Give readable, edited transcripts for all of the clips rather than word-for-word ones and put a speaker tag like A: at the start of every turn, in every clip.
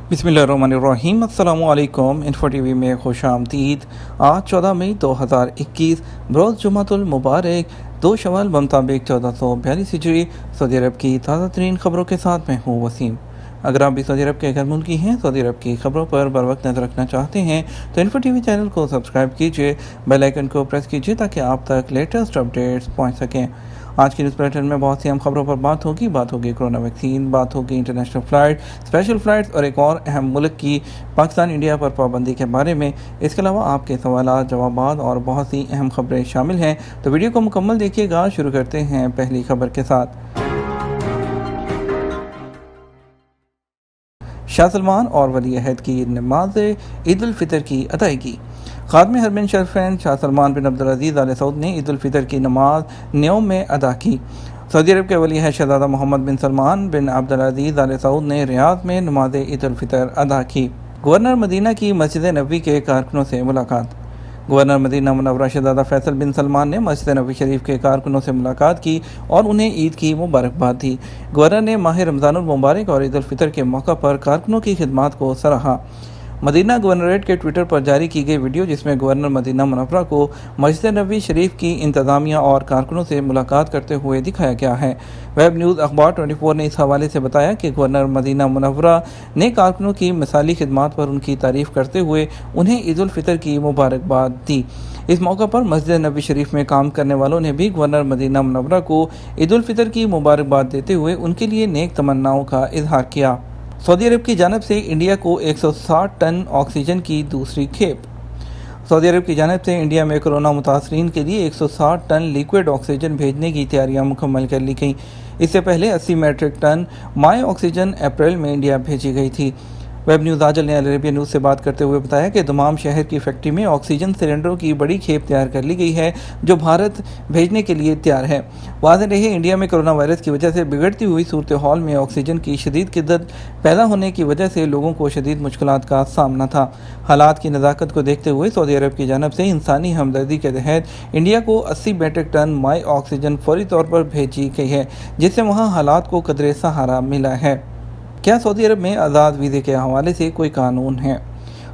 A: बिस्मिल्लाहिर्रहमानिर्रहीम। अस्सलामुअलैकुम। Info TV में खुश आमदीद। आज 14 मई 2021 बरोज़ जुमातुल मुबारक 2 शवाल बमुताबिक 1442 हिजरी। सऊदी अरब की ताज़ा तरीन खबरों के साथ मैं हूँ वसीम। अगर आप भी सऊदी अरब के घर मुल्की हैं, सऊदी अरब की खबरों पर बर वक्त नज़र रखना चाहते हैं तो इन्फो टीवी चैनल को सब्सक्राइब कीजिए, बेल आइकन को प्रेस कीजिए ताकि आप तक लेटेस्ट अपडेट्स पहुँच सकें। आज की न्यूज़ बुलेटिन में बहुत सी अहम खबरों पर बात होगी कोरोना वैक्सीन, बात होगी इंटरनेशनल फ़्लाइट, स्पेशल फ़्लाइट्स और एक और अहम मुल्क की पाकिस्तान इंडिया पर पाबंदी के बारे में। इसके अलावा आपके सवालात, जवाबात और बहुत सी अहम खबरें शामिल हैं, तो वीडियो को मुकम्मल देखिएगा। शुरू करते हैं पहली खबर के साथ। शाह सलमान और वली अहद की नमाज ईद उल फितर की अदायगी। खादम हरमैन शरीफैन शाह सलमान बिन अब्दुल अजीज़ आल सऊद ने ईद उल फितर की नमाज न्योम में अदा की। सऊदी अरब के वली अहद शहज़ादा मोहम्मद बिन सलमान बिन अब्दुल अजीज़ आल सऊद ने रियाद में नमाज ईद उल फितर अदा की। गवर्नर मदीना की मस्जिद नबवी के कारकुनों से मुलाकात। गवर्नर मदीना मुनव्वरा शहज़ादा फैसल बिन सलमान ने मस्जिद नबवी शरीफ के कारकुनों से मुलाकात की और उन्हें ईद की मुबारकबाद दी। गवर्नर ने माह रमज़ानुल मुबारक और ईद उल फितर के मौका पर कारकुनों की खिदमत को सराहा। मदीना गवर्नरेट के ट्विटर पर जारी की गई वीडियो, जिसमें गवर्नर मदीना मुनव्वरा को मस्जिद नबवी शरीफ की इंतज़ामिया और कारकुनों से मुलाकात करते हुए दिखाया गया है। वेब न्यूज़ अखबार 24 ने इस हवाले से बताया कि गवर्नर मदीना मुनव्वरा ने कारकुनों की मिसाली खिदमत पर उनकी तारीफ़ करते हुए उन्हें ईद उल फितर की मुबारकबाद दी। इस मौका पर मस्जिद नबवी शरीफ में काम करने वालों ने भी गवर्नर मदीना मुनव्वरा को ईद उल फितर की मुबारकबाद देते हुए उनके लिए नेक तमन्नाओं का इजहार किया। सऊदी अरब की जानब से इंडिया को 160 टन ऑक्सीजन की दूसरी खेप। सऊदी अरब की जानब से इंडिया में कोरोना मुतासरीन के लिए 160 टन लिक्विड ऑक्सीजन भेजने की तैयारियां मुकम्मल कर ली गईं। इससे पहले 80 मेट्रिक टन माई ऑक्सीजन अप्रैल में इंडिया भेजी गई थी। वेब न्यूज़ आजल ने अल अरबिया न्यूज़ से बात करते हुए बताया कि दमाम शहर की फैक्ट्री में ऑक्सीजन सिलेंडरों की बड़ी खेप तैयार कर ली गई है, जो भारत भेजने के लिए तैयार है। वाज़ेह रहे, इंडिया में कोरोना वायरस की वजह से बिगड़ती हुई सूरत हाल में ऑक्सीजन की शदीद किल्लत पैदा होने की वजह से लोगों को शदीद मुश्किलात का सामना था। हालात की नज़ाकत को देखते हुए सऊदी अरब की जानब से इंसानी हमदर्दी के तहत इंडिया को 80 मेट्रिक टन माई ऑक्सीजन फौरी तौर पर भेजी गई है, जिससे वहाँ हालात को कदरे सहारा मिला है। क्या सऊदी अरब में आज़ाद वीज़े के हवाले से कोई कानून है?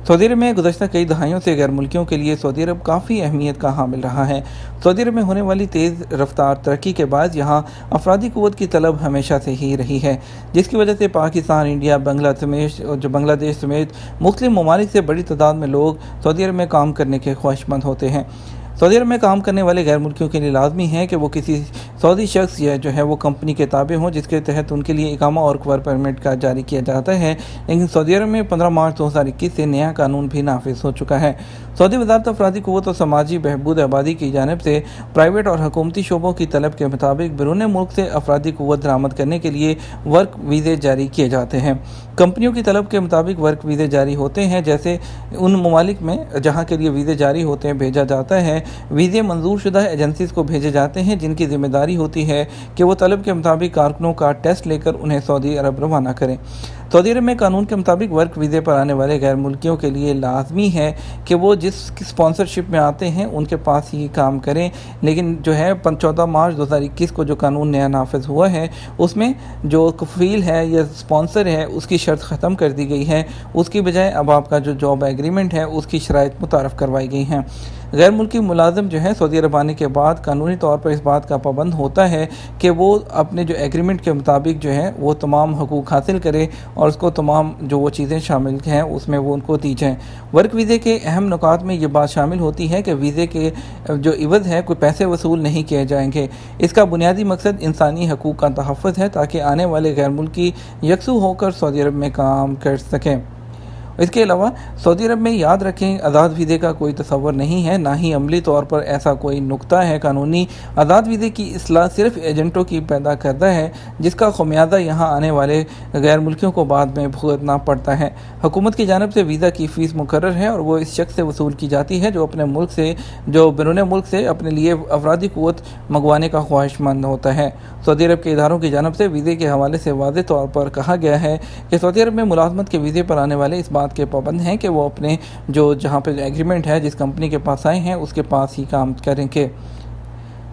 A: सऊदी अरब में गुज़श्ता कई दहाइयों से गैर मुल्कियों के लिए सऊदी अरब काफ़ी अहमियत का हामिल रहा है। सऊदी अरब में होने वाली तेज़ रफ्तार तरक्की के बाद यहाँ अफरादी क़ुव्वत की तलब हमेशा से ही रही है, जिसकी वजह से पाकिस्तान, इंडिया, बांग्लादेश समेत मुस्लिम ममालिक से बड़ी तादाद में लोग सऊदी अरब में काम करने के ख्वाहिशमंद होते हैं। सऊदी अरब में काम करने वाले गैर मुल्कियों के लिए लाजमी है कि वो किसी सऊदी शख्स या जो है वो कंपनी के ताबे हों, जिसके तहत उनके लिए इकामा और वर्क परमिट का जारी किया जाता है। लेकिन सऊदी अरब में 15 मार्च 2021 से नया कानून भी नाफिज हो चुका है। सऊदी वज़ारत अफरादी क़ुव्वत और समाजी बहबूद आबादी की जानिब से प्राइवेट और हुकूमती शोबों की तलब के मुताबिक बैरून मुल्क से अफरादी क़ुव्वत दरामद करने के लिए वर्क वीज़े जारी किए जाते हैं। कंपनियों की तलब के मुताबिक वर्क वीज़े जारी होते हैं, जैसे उन ममालिक में जहाँ के लिए वीज़े जारी होते हैं भेजा जाता है। वीज़े मंजूर शुदा एजेंसीज़ को भेजे जाते हैं, जिनकी जिम्मेदारी होती है कि वो तलब के मुताबिक कारकुनों का टेस्ट लेकर उन्हें सऊदी अरब रवाना करें। सऊदी अरब में कानून के मुताबिक वर्क वीज़े पर आने वाले गैर मुल्कियों के लिए लाजमी है कि वो जिस स्पॉन्सरशिप में आते हैं उनके पास ही काम करें। लेकिन जो है 14 मार्च 2021 को जो कानून नया नाफिज हुआ है, उसमें जो कफ़ील है या स्पॉन्सर है उसकी शर्त ख़त्म कर दी गई है। उसकी बजाय अब आपका जो जॉब एग्रीमेंट है उसकी शराइत मुतारफ़ करवाई गई हैं। गैर मुल्की मुलाजिम जो है सऊदी अरब आने के बाद कानूनी तौर पर इस बात का पाबंद होता है कि वो अपने जो एग्रीमेंट के मुताबिक जो है वो तमाम हकूक़ हासिल करे और उसको तमाम जो वो चीज़ें शामिल हैं उसमें वो उनको दी जाएँ। वर्क वीज़े के अहम नुकात में ये बात शामिल होती है कि वीज़े के जो इवज़ है कोई पैसे वसूल नहीं किए जाएंगे। इसका बुनियादी मकसद इंसानी हकूक़ का तहफ़्फ़ुज़ है, ताकि आने वाले गैर मुल्की यकसू होकर सऊदी अरब में काम कर सकें। इसके अलावा सऊदी अरब में याद रखें, आज़ाद वीज़े का कोई तस्वर नहीं है, ना ही अमली तौर पर ऐसा कोई नुक्ता है कानूनी। आज़ाद वीज़े की इस्लाह सिर्फ एजेंटों की पैदा करता है, जिसका खमियाजा यहाँ आने वाले गैर मुल्कियों को बाद में भुगतना पड़ता है। हुकूमत की जानब से वीज़ा की फ़ीस मुकर्रर है और वो इस शख्स से वसूल की जाती है जो अपने मुल्क से बैरून मुल्क से अपने लिए अफरादी क़ुव्वत मंगवाने का ख्वाहिशमंद होता है। सऊदी अरब के इदारों की जानब से वीज़े के हवाले से वाज़ेह तौर पर कहा गया है कि सऊदी अरब में मुलाजमत के वीज़े पर आने वाले इस बात के पाबंद हैं कि वो अपने जो जहाँ पे एग्रीमेंट है जिस कंपनी के पास आए हैं उसके पास ही काम करेंगे।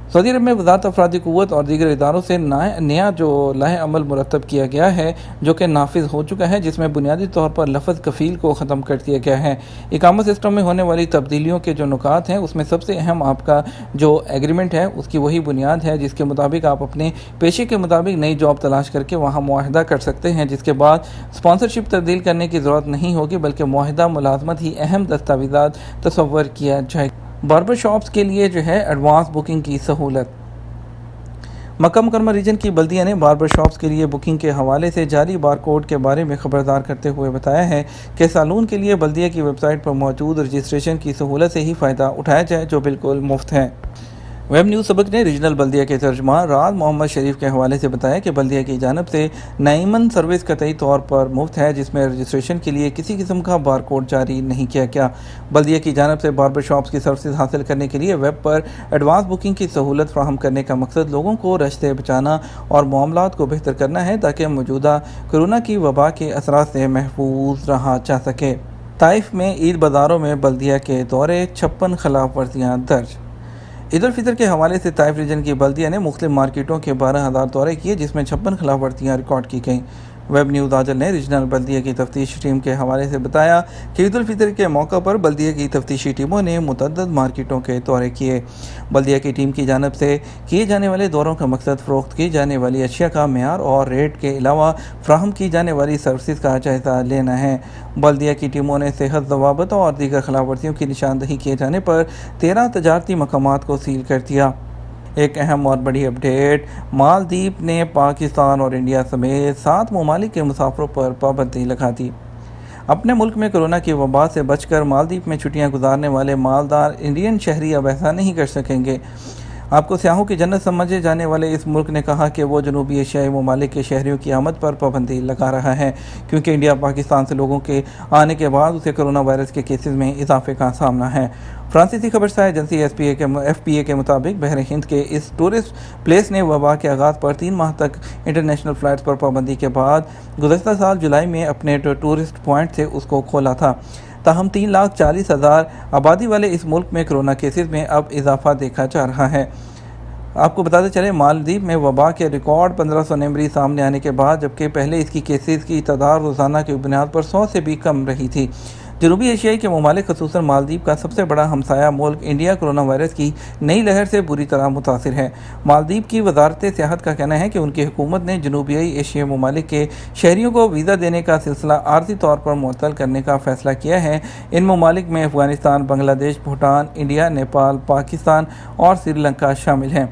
A: सऊदी अरब में वज़ारत अफरादी क़ुव्वत और दीगर इदारों से नया जो लाहे अमल मुरतब किया गया है जो कि नाफिज हो चुका है, जिसमें बुनियादी तौर पर लफ्ज़ कफ़ील को ख़त्म कर दिया गया है। इकामत सिस्टम में होने वाली तब्दीलियों के जो नुकात हैं उसमें सबसे अहम आपका जो एग्रीमेंट है उसकी वही बुनियाद है जिसके मुताबिक आप अपने पेशे के मुताबिक नई जॉब तलाश करके वहाँ मुआहदा कर सकते हैं, जिसके बाद स्पॉन्सरशिप तब्दील करने की ज़रूरत नहीं होगी बल्कि मुआहदा मुलाजमत ही अहम दस्तावेज़ात तसव्वुर किया जाएगा। बार्बर शॉप्स के लिए जो है एडवांस बुकिंग की सहूलत। मक्का मुकरमा रीजन की बल्दिया ने बार्बर शॉप्स के लिए बुकिंग के हवाले से जारी बारकोड के बारे में खबरदार करते हुए बताया है कि सालून के लिए बल्दिया की वेबसाइट पर मौजूद रजिस्ट्रेशन की सहूलत से ही फ़ायदा उठाया जाए जो बिल्कुल मुफ्त है। वेब न्यूज़ सबक ने रीजनल बल्दिया के तर्जुमान राज मोहम्मद शरीफ के हवाले से बताया कि बल्दिया की जानब से नाइमन सर्विस कतई तौर पर मुफ्त है, जिसमें रजिस्ट्रेशन के लिए किसी किस्म का बारकोड जारी नहीं किया गया। बल्दिया की जानब से बार्बर शॉप्स की सर्विस हासिल करने के लिए वेब पर एडवांस बुकिंग की सहूलत फ्राहम करने का मकसद लोगों को रश से बचाना और मामलात को बेहतर करना है ताकि मौजूदा कोरोना की वबा के असरात से महफूज रहा जा सके। ताइफ में ईद बाज़ारों में बल्दिया के दौरे 56 खिलाफ वर्जियाँ दर्ज। ईद उल फितर के हवाले से ताइफ रीजन की बल्दिया ने मुख्तलिफ मार्केटों के 12,000 दौरे किए, जिसमें 56 खिलाफ वर्जियाँ रिकॉर्ड की गईं। वेब न्यूज़ आजल ने रीजनल बल्दिया की तफ्तीश टीम के हवाले से बताया कि ईद उल फितर के मौका पर बल्दिया की तफ्तीशी टीमों ने मुतअद्दिद मार्केटों के दौरे किए। बल्दिया की टीम की जानब से किए जाने वाले दौरों का मकसद फ़रोख्त की जाने वाली अशिया का मेयार और रेट के अलावा फ्राहम की जाने वाली सर्विस का जायज़ा लेना है। बल्दिया की टीमों ने सेहत ज़वाबित और दीगर खिलाफ वर्जियों की निशानदही किए जाने पर 13 तजारती मकामात को सील कर दिया। एक अहम और बड़ी अपडेट, मालदीव ने पाकिस्तान और इंडिया समेत 7 ममालिक के मुसाफिरों पर पाबंदी लगा दी। अपने मुल्क में कोरोना की वबा से बचकर मालदीव में छुट्टियां गुजारने वाले मालदार इंडियन शहरी अब ऐसा नहीं कर सकेंगे। आपको सियाहों की जन्नत समझे जाने वाले इस मुल्क ने कहा कि वो जनूबी एशियाई ममालिक के शहरियों की आमद पर पाबंदी लगा रहा है, क्योंकि इंडिया पाकिस्तान से लोगों के आने के बाद उसे कोरोना वायरस के केसेस में इजाफे का सामना है। फ्रांसीसी खबरसार एजेंसी FPA के मुताबिक बहर हिंद के इस टूरिस्ट प्लेस ने वबा के आगाज़ पर 3 माह तक इंटरनेशनल फ़्लाइट्स पर पाबंदी के बाद गुज़श्ता साल जुलाई में अपने टूरिस्ट पॉइंट से उसको खोला था। ताहम 3,40,000 आबादी वाले इस मुल्क में कोरोना केसेस में अब इजाफा देखा जा रहा है। आपको बताते चले, मालदीव में वबा के रिकॉर्ड 1500 नए मरीज सामने आने के बाद, जबकि पहले इसकी केसेस की तादाद रोज़ाना की बुनियाद पर 100 से भी कम रही थी। जनूबी एशियाई के ममालिक खसूसन मालदीव का सबसे बड़ा हमसाया मुल्क इंडिया कोरोना वायरस की नई लहर से बुरी तरह मुतासिर है। मालदीव की वजारत सियाहत का कहना है कि उनकी हुकूमत ने जनूबी एशियाई ममालिक के शहरियों को वीज़ा देने का सिलसिला आर्जी तौर पर मुअत्तल करने का फैसला किया है। इन ममालिक में अफगानिस्तान, बांग्लादेश, भूटान, इंडिया, नेपाल, पाकिस्तान और श्रीलंका शामिल हैं।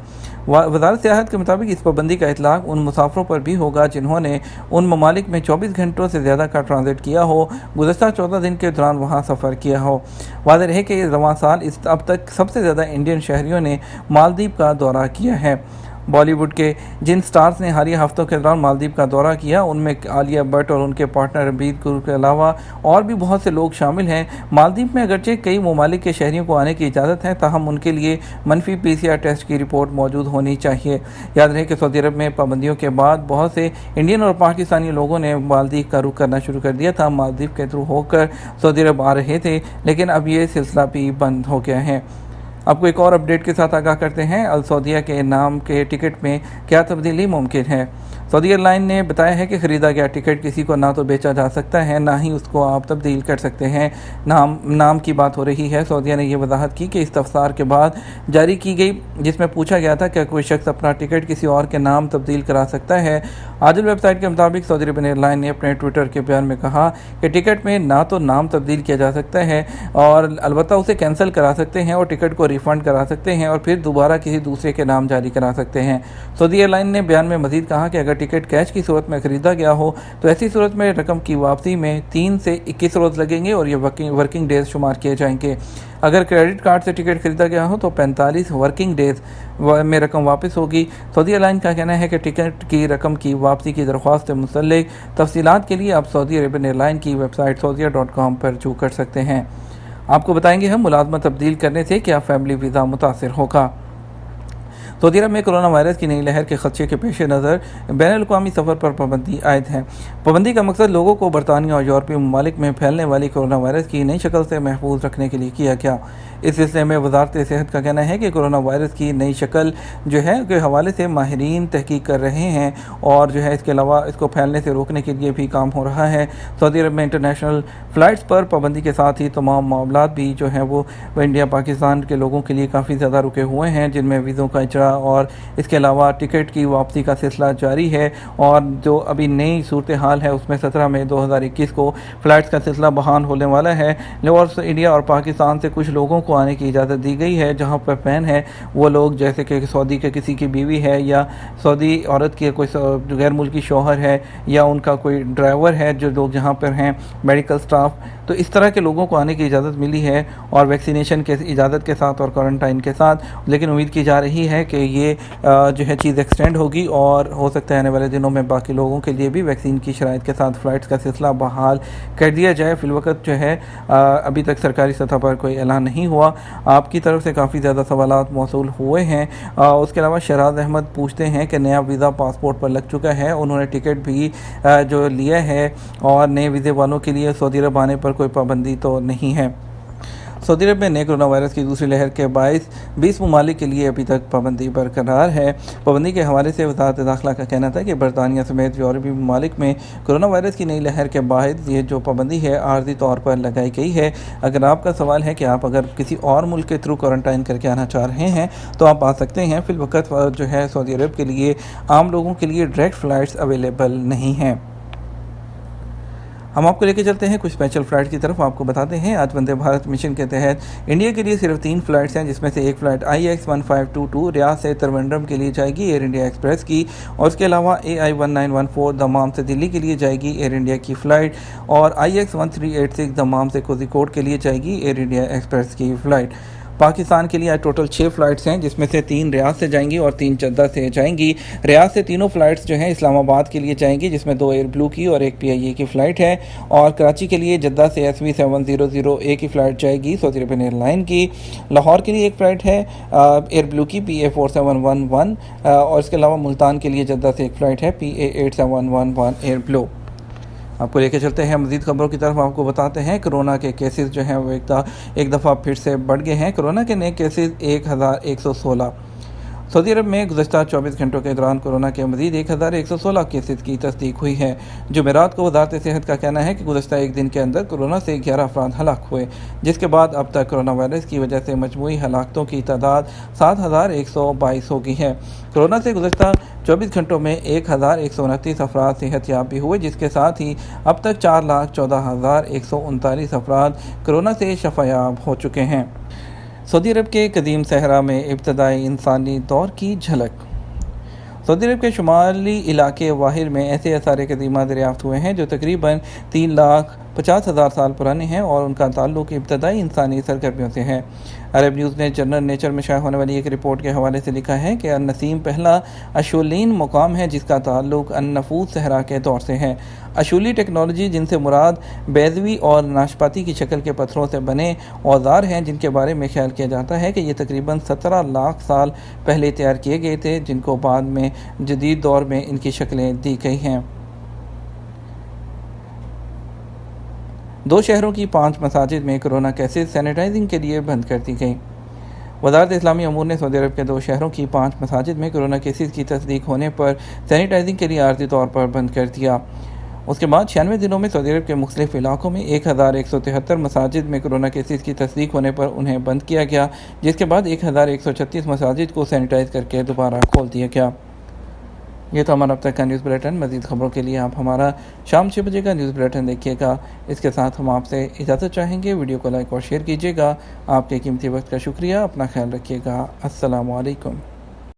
A: वज़ारत सियाहत के मुताबिक इस पाबंदी का इतलाक़ उन मुसाफिरों पर भी होगा जिन्होंने उन ममालिक में 24 घंटों से ज़्यादा का ट्रांजिट किया हो, गुज़श्ता 14 दिन के दौरान वहाँ सफ़र किया हो। वाज़ेह है कि रवां साल अब तक सबसे ज़्यादा इंडियन शहरियों ने मालदीव का दौरा किया है। बॉलीवुड के जिन स्टार्स ने हालिया हफ्तों के दौरान मालदीव का दौरा किया, उनमें आलिया भट्ट और उनके पार्टनर रणबीर कपूर के अलावा और भी बहुत से लोग शामिल हैं। मालदीव में अगरचे कई ममालिक के शहरियों को आने की इजाज़त है, ताहम उनके लिए मनफी PCR टेस्ट की रिपोर्ट मौजूद होनी चाहिए। याद रहे कि सऊदी अरब में पाबंदियों के बाद बहुत से इंडियन और पाकिस्तानी लोगों ने मालदीव का रुख करना शुरू कर दिया था। मालदीव के थ्रू होकर सऊदी अरब आ रहे थे, लेकिन अब ये सिलसिला भी बंद हो गया है। आपको एक और अपडेट के साथ आगाह करते हैं, अल सऊदिया के नाम के टिकट में क्या तब्दीली मुमकिन है। सऊदी एयरलाइन ने बताया है कि ख़रीदा गया टिकट किसी को ना तो बेचा जा सकता है, ना ही उसको आप तब्दील कर सकते हैं। नाम की बात हो रही है। सऊदिया ने यह वजाहत की कि इस्तफसार के बाद जारी की गई, जिसमें पूछा गया था कि कोई शख्स अपना टिकट किसी और के नाम तब्दील करा सकता है। आजल वेबसाइट के मुताबिक सऊदी अरब एयरलाइन ने अपने ट्विटर के बयान में कहा कि टिकट में ना तो नाम तब्दील किया जा सकता है और अलबत्ता उसे कैंसिल करा सकते हैं और टिकट को रिफ़ंड करा सकते हैं और फिर दोबारा किसी दूसरे के नाम जारी करा सकते हैं। सऊदी एयरलाइन ने बयान में मज़ीद कहा कि अगर टिकट कैश की सूरत में ख़रीदा गया हो तो ऐसी सूरत में रकम की वापसी में 3 से 21 रोज़ लगेंगे और ये वर्किंग डेज़ शुमार किए जाएंगे। अगर क्रेडिट कार्ड से टिकट खरीदा गया हो तो 45 वर्किंग डेज़ में रकम वापस होगी। सऊदी एयरलाइन का कहना है कि टिकट की रकम की वापसी की दरख्वास्त से मुतल्लिक तफसीलात के लिए आप सऊदी अरब एयरलाइन की वेबसाइट saudia.com पर रुजू कर सकते हैं। आपको बताएंगे हम मुलाजमत तब्दील करने से क्या फैमिली वीज़ा मुतासिर होगा। सऊदी अरब में कोरोना वायरस की नई लहर के खदशे के पेश नज़र बैनुल-अक़वामी सफ़र पर पाबंदी आयद है। पाबंदी का मकसद लोगों को बरतानिया और यूरोपीय ममालिक में फैलने वाली कोरोना वायरस की नई शक्ल से महफूज रखने के लिए किया गया। اس سلسلے میں وزارت صحت کا کہنا ہے کہ کرونا وائرس کی نئی شکل جو ہے کے حوالے سے ماہرین تحقیق کر رہے ہیں اور جو ہے اس کے علاوہ اس کو پھیلنے سے روکنے کے لیے بھی کام ہو رہا ہے۔ سعودی عرب میں انٹرنیشنل فلائٹس پر پابندی کے ساتھ ہی تمام معاملات بھی جو ہیں وہ انڈیا پاکستان کے لوگوں کے لیے کافی زیادہ رکے ہوئے ہیں، جن میں ویزوں کا اجرا اور اس کے علاوہ ٹکٹ کی واپسی کا سلسلہ جاری ہے، اور جو ابھی نئی صورتحال ہے اس میں 17 مئی 2021 کو فلائٹس کا سلسلہ بحال ہونے والا ہے۔ اور انڈیا اور پاکستان سے کچھ لوگوں کو آنے کی اجازت دی گئی ہے، جہاں پر پین ہے وہ لوگ جیسے کہ سعودی کے کسی کی بیوی ہے یا سعودی عورت کی کوئی غیر ملکی شوہر ہے یا ان کا کوئی ڈرائیور ہے، جو لوگ جہاں پر ہیں میڈیکل سٹاف، تو اس طرح کے لوگوں کو آنے کی اجازت ملی ہے اور ویکسینیشن کے اجازت کے ساتھ اور کوارنٹائن کے ساتھ، لیکن امید کی جا رہی ہے کہ یہ جو ہے چیز ایکسٹینڈ ہوگی اور ہو سکتا ہے آنے والے دنوں میں باقی لوگوں کے لیے بھی ویکسین کی شرائط کے ساتھ فلائٹس کا سلسلہ بحال کر دیا جائے۔ فی الوقت جو ہے ابھی تک سرکاری سطح پر کوئی اعلان نہیں ہوا۔ آپ کی طرف سے کافی زیادہ سوالات موصول ہوئے ہیں۔ اس کے علاوہ شہراز احمد پوچھتے ہیں کہ نیا ویزا پاسپورٹ پر لگ چکا ہے، انہوں نے ٹکٹ بھی جو لیا ہے اور نئے ویزے والوں کے لیے سعودی عرب آنے پر کوئی پابندی تو نہیں ہے۔ سعودی عرب میں نئے کرونا وائرس کی دوسری لہر کے باعث 20 ممالک کے لیے ابھی تک پابندی برقرار ہے۔ پابندی کے حوالے سے وزارت داخلہ کا کہنا تھا کہ برطانیہ سمیت یورپی ممالک میں کرونا وائرس کی نئی لہر کے باعث یہ جو پابندی ہے عارضی طور پر لگائی گئی ہے۔ اگر آپ کا سوال ہے کہ آپ اگر کسی اور ملک کے تھرو کوارنٹائن کر کے آنا چاہ رہے ہیں تو آپ آ سکتے ہیں۔ فی الوقت جو ہے سعودی عرب کے لیے عام لوگوں کے لیے ڈائریکٹ فلائٹس اویلیبل نہیں ہیں۔ ہم آپ کو لے کے چلتے ہیں کچھ اسپیشل فلائٹ کی طرف۔ آپ کو بتاتے ہیں آج وندے بھارت مشن کے تحت انڈیا کے لیے صرف 3 فلائٹس ہیں، جس میں سے ایک فلائٹ IX1522 ریاض سے تروندرم کے لیے جائے گی ایئر انڈیا ایکسپریس کی، اور اس کے علاوہ AI1914 دمام سے دلی کے لیے جائے گی ایئر انڈیا کی فلائٹ، اور IX1386 دمام سے کوزیکوڈ کے لیے جائے گی ایئر انڈیا ایکسپریس کی فلائٹ۔ پاکستان کے لیے آج ٹوٹل 6 فلائٹس ہیں، جس میں سے 3 ریاض سے جائیں گی اور 3 جدہ سے جائیں گی۔ ریاض سے تینوں فلائٹس جو ہیں اسلام آباد کے لیے جائیں گی، جس میں 2 ایئر بلو کی اور 1 PIA کی فلائٹ ہے، اور کراچی کے لیے جدہ سے SW700A کی فلائٹ جائے گی سعودی عربین ایئر لائن کی۔ لاہور کے لیے ایک فلائٹ ہے ایئر بلو کی PA4711، اور اس کے علاوہ ملتان کے لیے جدہ سے ایک فلائٹ ہے PA8711 ایئر بلو۔ آپ کو لے کے چلتے ہیں مزید خبروں کی طرف۔ آپ کو بتاتے ہیں کرونا کے کیسز جو ہیں وہ ایک دفعہ پھر سے بڑھ گئے ہیں۔ کرونا کے نئے کیسز 1116۔ سعودی عرب میں گزشتہ 24 گھنٹوں کے دوران کرونا کے مزید 1116 کیسز کی تصدیق ہوئی ہے۔ جمعرات کو وزارت صحت کا کہنا ہے کہ گزشتہ ایک دن کے اندر کرونا سے 11 افراد ہلاک ہوئے، جس کے بعد اب تک کرونا وائرس کی وجہ سے مجموعی ہلاکتوں کی تعداد 7122 ہو گئی ہے۔ کرونا سے گزشتہ 24 گھنٹوں میں 1129 افراد صحت یاب بھی ہوئے، جس کے ساتھ ہی اب تک 4,14,139 افراد کرونا سے شفا یاب ہو چکے ہیں۔ سعودی عرب کے قدیم صحرا میں ابتدائی انسانی دور کی جھلک۔ سعودی عرب کے شمالی علاقے واہر میں ایسے آثار قدیمہ دریافت ہوئے ہیں جو تقریباً 3,50,000 سال پرانے ہیں اور ان کا تعلق ابتدائی انسانی سرگرمیوں سے ہے۔ عرب نیوز نے جرنل نیچر میں شائع ہونے والی ایک رپورٹ کے حوالے سے لکھا ہے کہ النسیم پہلا اشولین مقام ہے جس کا تعلق النفوس صحرا کے دور سے ہے۔ اشولی ٹیکنالوجی، جن سے مراد بیضوی اور ناشپاتی کی شکل کے پتھروں سے بنے اوزار ہیں، جن کے بارے میں خیال کیا جاتا ہے کہ یہ تقریباً 17 لاکھ سال پہلے تیار کیے گئے تھے، جن کو بعد میں جدید دور میں ان کی شکلیں دی گئی ہیں۔ 2 شہروں کی 5 مساجد میں کرونا کیسز سینیٹائزنگ کے لیے بند کر دی گئی۔ وزارت اسلامی امور نے سعودی عرب کے 2 شہروں کی 5 مساجد میں کرونا کیسز کی تصدیق ہونے پر سینیٹائزنگ کے لیے عارضی طور پر بند کر دیا۔ اس کے بعد 96 دنوں میں سعودی عرب کے مختلف علاقوں میں 1173 مساجد میں کرونا کیسز کی تصدیق ہونے پر انہیں بند کیا گیا، جس کے بعد 1136 مساجد کو سینیٹائز کر کے دوبارہ کھول دیا گیا۔ یہ تو ہمارا اب تک کا نیوز بلیٹن۔ مزید خبروں کے لیے آپ ہمارا شام 6 بجے کا نیوز بلیٹن دیکھیے گا۔ اس کے ساتھ ہم آپ سے اجازت چاہیں گے۔ ویڈیو کو لائک اور شیئر کیجیے گا۔ آپ کے قیمتی وقت کا شکریہ۔ اپنا خیال رکھیے گا۔ السلام علیکم۔